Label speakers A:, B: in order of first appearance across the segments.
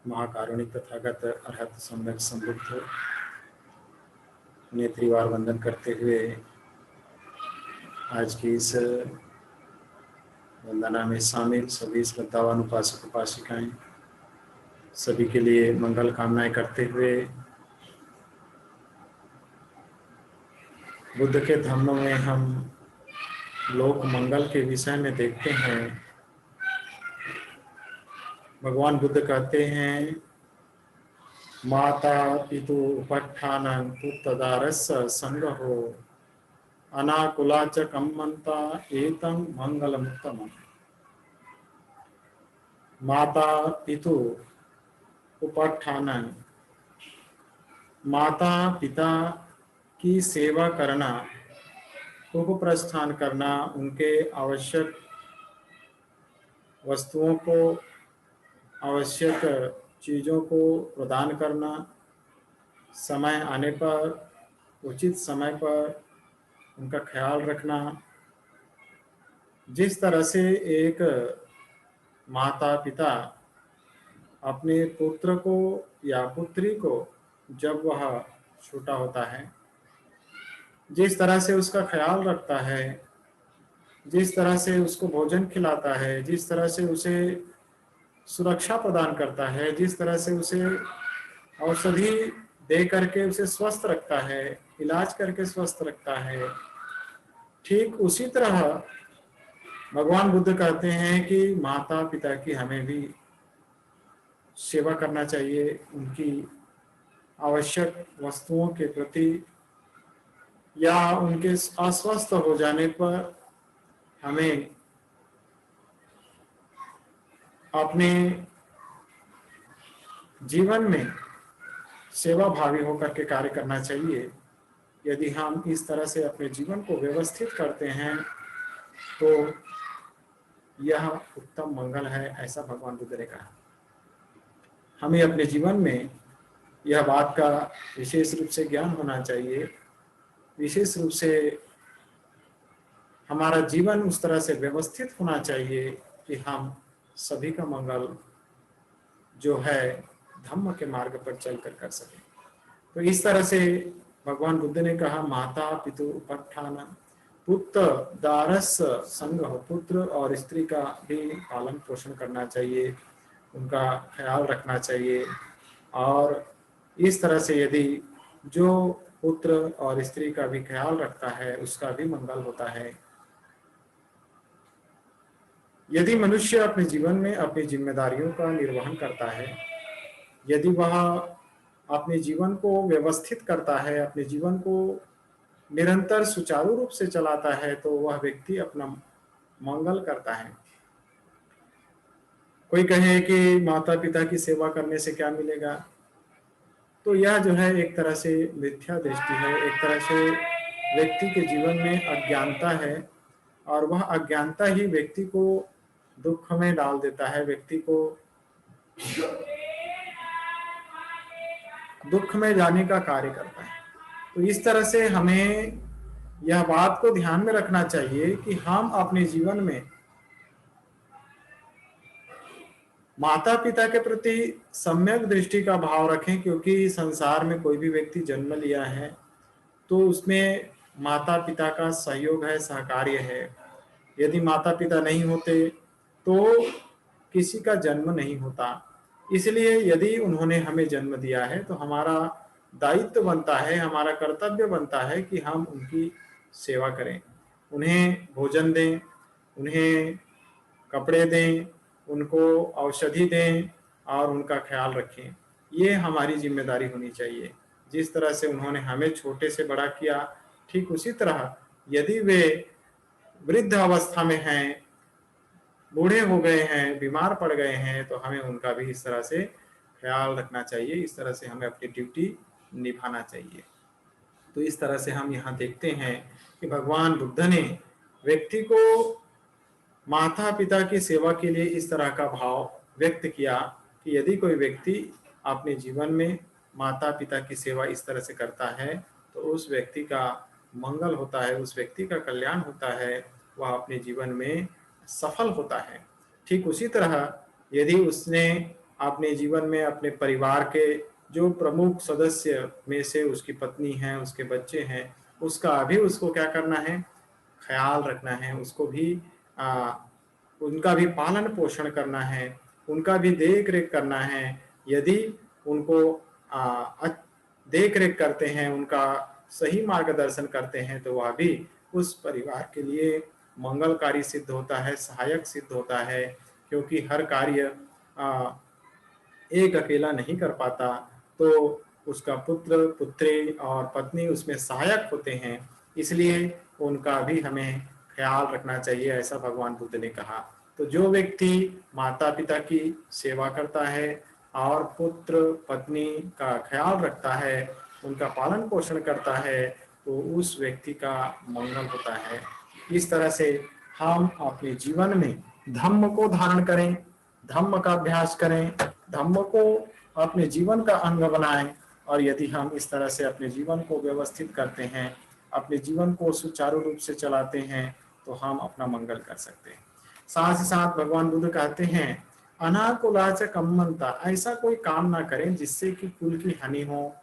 A: महाकारुणिक तथागत अरहत सम्यक संबुद्ध ने त्रिवार वंदन करते हुए आज की इस वंदना में शामिल सभी श्रद्धावान उपासक उपासिकाएं सभी के लिए मंगल कामनाएं करते हुए बुद्ध के धम्म में हम लोक मंगल के विषय में देखते हैं। भगवान बुद्ध कहते हैं माता पितु उपत्थानं पुत्रदारस्य संगहो अनाकुला च कम्मन्ता एतं मंगलमुत्तमम्। माता पितु उपत्थानं, माता पिता की सेवा करना, उपप्रस्थान करना, उनके आवश्यक वस्तुओं को, आवश्यक चीज़ों को प्रदान करना, समय आने पर उचित समय पर उनका ख्याल रखना। जिस तरह से एक माता पिता अपने पुत्र को या पुत्री को जब वह छोटा होता है जिस तरह से उसका ख्याल रखता है, जिस तरह से उसको भोजन खिलाता है, जिस तरह से उसे सुरक्षा प्रदान करता है, जिस तरह से उसे औषधि दे करके उसे स्वस्थ रखता है, इलाज करके स्वस्थ रखता है, ठीक उसी तरह भगवान बुद्ध कहते हैं कि माता पिता की हमें भी सेवा करना चाहिए। उनकी आवश्यक वस्तुओं के प्रति या उनके अस्वस्थ हो जाने पर हमें अपने जीवन में सेवा भावी होकर के कार्य करना चाहिए। यदि हम इस तरह से अपने जीवन को व्यवस्थित करते हैं तो यह उत्तम मंगल है, ऐसा भगवान बुद्ध ने कहा। हमें अपने जीवन में यह बात का विशेष रूप से ज्ञान होना चाहिए, विशेष रूप से हमारा जीवन उस तरह से व्यवस्थित होना चाहिए कि हम सभी का मंगल जो है धम्म के मार्ग पर चलकर कर सकें। तो इस तरह से भगवान बुद्ध ने कहा माता पितु उपत्थान पुत्र दारस संग, पुत्र और स्त्री का भी पालन पोषण करना चाहिए, उनका ख्याल रखना चाहिए। और इस तरह से यदि जो पुत्र और स्त्री का भी ख्याल रखता है उसका भी मंगल होता है। यदि मनुष्य अपने जीवन में अपनी जिम्मेदारियों का निर्वहन करता है, यदि वह अपने जीवन को व्यवस्थित करता है, अपने जीवन को निरंतर सुचारू रूप से चलाता है, तो वह व्यक्ति अपना मंगल करता है। कोई कहे कि माता पिता की सेवा करने से क्या मिलेगा, तो यह जो है एक तरह से मिथ्या दृष्टि है, एक तरह से व्यक्ति के जीवन में अज्ञानता है और वह अज्ञानता ही व्यक्ति को दुख में डाल देता है, व्यक्ति को दुख में जाने का कार्य करता है। तो इस तरह से हमें यह बात को ध्यान में रखना चाहिए कि हम अपने जीवन में माता पिता के प्रति सम्यक दृष्टि का भाव रखें, क्योंकि संसार में कोई भी व्यक्ति जन्म लिया है तो उसमें माता पिता का सहयोग है, सहकार्य है। यदि माता पिता नहीं होते तो किसी का जन्म नहीं होता। इसलिए यदि उन्होंने हमें जन्म दिया है तो हमारा दायित्व बनता है, हमारा कर्तव्य बनता है कि हम उनकी सेवा करें, उन्हें भोजन दें, उन्हें कपड़े दें, उनको औषधि दें और उनका ख्याल रखें। ये हमारी जिम्मेदारी होनी चाहिए। जिस तरह से उन्होंने हमें छोटे से बड़ा किया, ठीक उसी तरह यदि वे वृद्ध अवस्था में हैं, बूढ़े हो गए हैं, बीमार पड़ गए हैं, तो हमें उनका भी इस तरह से ख्याल रखना चाहिए, इस तरह से हमें अपनी ड्यूटी निभाना चाहिए। तो इस तरह से हम यहाँ देखते हैं कि भगवान बुद्ध ने व्यक्ति को माता पिता की सेवा के लिए इस तरह का भाव व्यक्त किया कि यदि कोई व्यक्ति अपने जीवन में माता पिता की सेवा इस तरह से करता है तो उस व्यक्ति का मंगल होता है, उस व्यक्ति का कल्याण होता है, वह अपने जीवन में सफल होता है। ठीक उसी तरह यदि उसने अपने जीवन में अपने परिवार के जो प्रमुख सदस्य में से उसकी पत्नी है, उसके बच्चे हैं, उसका भी उसको क्या करना है, ख्याल रखना है, उसको भी अ, उनका भी पालन-पोषण करना है, उनका भी देख-रेख करना है। यदि उनको अ, अ, देख-रेख करते हैं, उनका सही मार्गदर्शन करते हैं, तो वह भी उस परिवार के लिए मंगलकारी सिद्ध होता है, सहायक सिद्ध होता है, क्योंकि हर कार्य अ, एक अकेला नहीं कर पाता, तो उसका पुत्र, पुत्री और पत्नी उसमें सहायक होते हैं, इसलिए उनका भी हमें ख़्याल रखना चाहिए, ऐसा भगवान बुद्ध ने कहा। तो जो व्यक्ति माता-पिता की सेवा करता है और पुत्र, पत्नी का ख़्याल रखता है, उनका पालन-पोषण करता है, तो उस व्यक्ति का मंगल होता है। इस तरह से हम अपने जीवन में धम्म को धारण करें, धम्म का अभ्यास करें, धम्म को अपने जीवन का अंग बनाएं और यदि हम इस तरह से अपने जीवन को व्यवस्थित करते हैं, अपने जीवन को सुचारू रूप से चलाते हैं, तो हम अपना मंगल कर सकते हैं। साथ ही साथ भगवान बुद्ध कहते हैं, अनाकुलाच कम्मंता, ऐसा कोई काम ना करें जिससे कि कुल की हानि हो,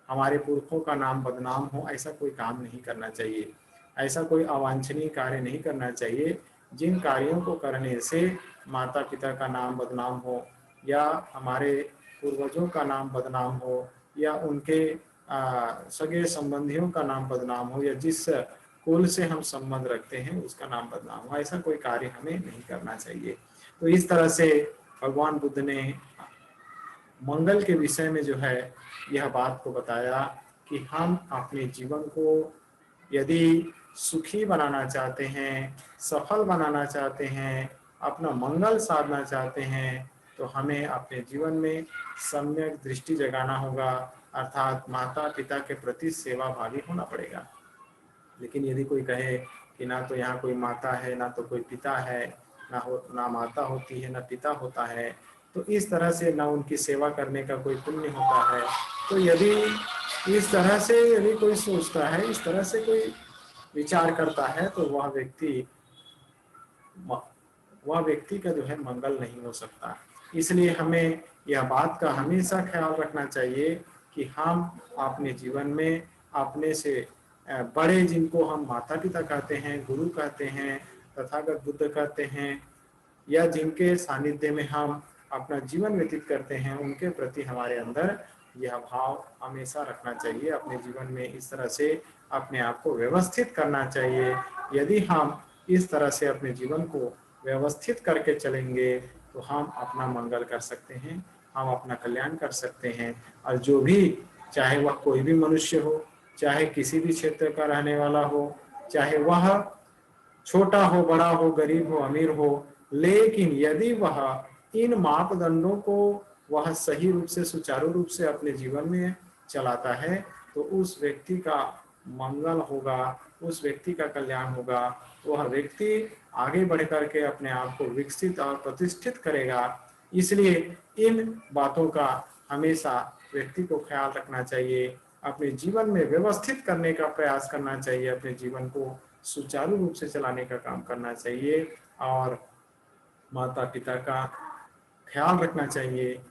A: हमारे पुरखों का नाम बदनाम हो, ऐसा कोई काम नहीं करना चाहिए। ऐसा कोई अवांछनीय कार्य नहीं करना चाहिए, जिन कार्यों को करने से माता-पिता का नाम बदनाम हो या हमारे पूर्वजों का नाम बदनाम हो या उनके सगे संबंधियों का नाम बदनाम हो या जिस कुल से हम संबंध रखते हैं उसका नाम बदनाम हो, ऐसा कोई कार्य हमें नहीं करना चाहिए। तो इस तरह से भगवान बुद्ध ने मंगल के विषय में जो है यह बात को बताया कि हम अपने जीवन को यदि सुखी बनाना चाहते हैं, सफल बनाना चाहते हैं, अपना मंगल साधना चाहते हैं, तो हमें अपने जीवन में सम्यक दृष्टि जगाना होगा, अर्थात माता-पिता के प्रति सेवाभावी होना पड़ेगा। लेकिन यदि कोई कहे कि ना तो यहाँ कोई माता है, ना तो कोई पिता है, ना माता होती है, ना पिता होता है, तो इस तरह से ना उनकी सेवा करने का कोई पुण्य होता है। तो यदि इस तरह से यदि कोई सोचता है, इस तरह से कोई विचार करता है, तो वह व्यक्ति का जो है मंगल नहीं हो सकता। इसलिए हमें यह बात का हमेशा ख्याल रखना चाहिए कि हम अपने जीवन में अपने से बड़े जिनको हम माता-पिता कहते हैं, गुरु कहते हैं, तथागत बुद्ध कहते हैं या जिनके सानिध्य में हम अपना जीवन व्यतीत करते हैं, उनके प्रति हमारे अंदर यह भाव हमेशा रखना चाहिए। अपने जीवन में इस तरह से अपने आप को व्यवस्थित करना चाहिए। यदि हम इस तरह से अपने जीवन को व्यवस्थित करके चलेंगे, तो हम अपना मंगल कर सकते हैं, हम अपना कल्याण कर सकते हैं और जो भी, चाहे वह कोई भी मनुष्य हो, चाहे किसी भी क्षेत्र का रहने वाला हो, चाहे वह छोटा हो, बड़ा हो, गरीब हो, अमीर हो, लेकिन यदि वह इन मापदंडों को वह सही रूप से, सुचारू रूप से अपने जीवन में चलाता है, तो उस व्यक्ति का मंगल होगा, उस व्यक्ति का कल्याण होगा। वह व्यक्ति आगे बढ़ कर के अपने आप को विकसित और प्रतिष्ठित करेगा। इसलिए इन बातों का हमेशा व्यक्ति को ख्याल रखना चाहिए, अपने जीवन में व्यवस्थित करने का प्रयास करना चाहिए, अपने जीवन को सुचारू रूप से चलाने का काम करना चाहिए और माता-पिता का ख्याल रखना चाहिए।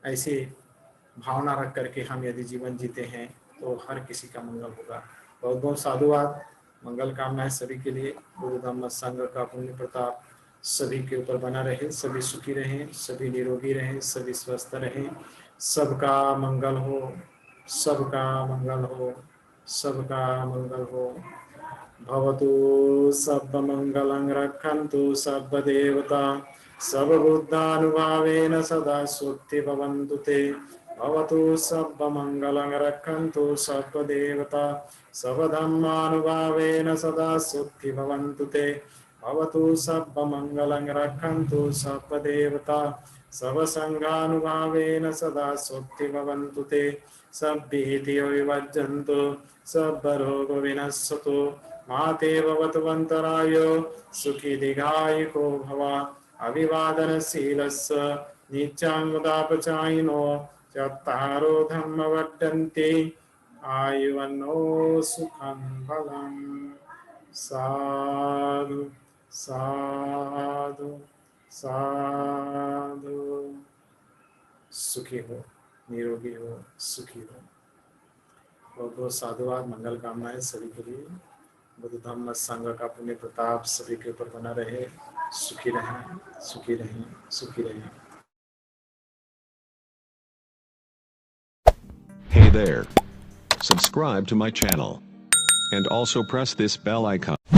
A: ऐसे भावना रख करके हम यदि जीवन जीते हैं, तो हर किसी का मंगल होगा। बहुत-बहुत साधुवाद, मंगल कामनाएँ सभी के लिए। गुरु धम्म संघ का पुण्य प्रताप सभी के ऊपर बना रहे, सभी सुखी रहें, सभी निरोगी रहें, सभी स्वस्थ रहें, सबका मंगल हो, सबका मंगल हो, सबका मंगल हो। भवतु सर्वमङ्गलं रक्षन्तु सर्वदेवता सर्वबुद्धानुभावेन सदा सुखी भवन्तु ते। भवतु सर्वमङ्गलं रक्षन्तु सर्वदेवता सर्वधर्मानुभावेन सदा सुखी भवन्तु ते। भवतु सर्वमङ्गलं रक्षन्तु सर्वदेवता सर्वसङ्घानुभावेन सदा सुखी भवन्तु ते। सभ्भीतियो विवर्जन्तु सर्वरोगविनश्यतु माते भवतु सुखी दीर्घायुको भव। अभिवादनशीलस्य नित्याङ्गदापचायिनो चत्तारो धम्म वर्धन्ते आयुवन्नो सुखं बलम्। साधु साधु साधु। सुखी हो, निरोगी हो, सुखी हो। बहुत बहुत साधुवाद, मंगल कामनाएं सभी के लिए। बुद्ध धम्म संघ का पुण्य प्रताप सभी के ऊपर बना रहे। सुखी रहें, सुखी रहें, सुखी रहें।
B: Hey there. Subscribe to my channel. And also press this bell icon.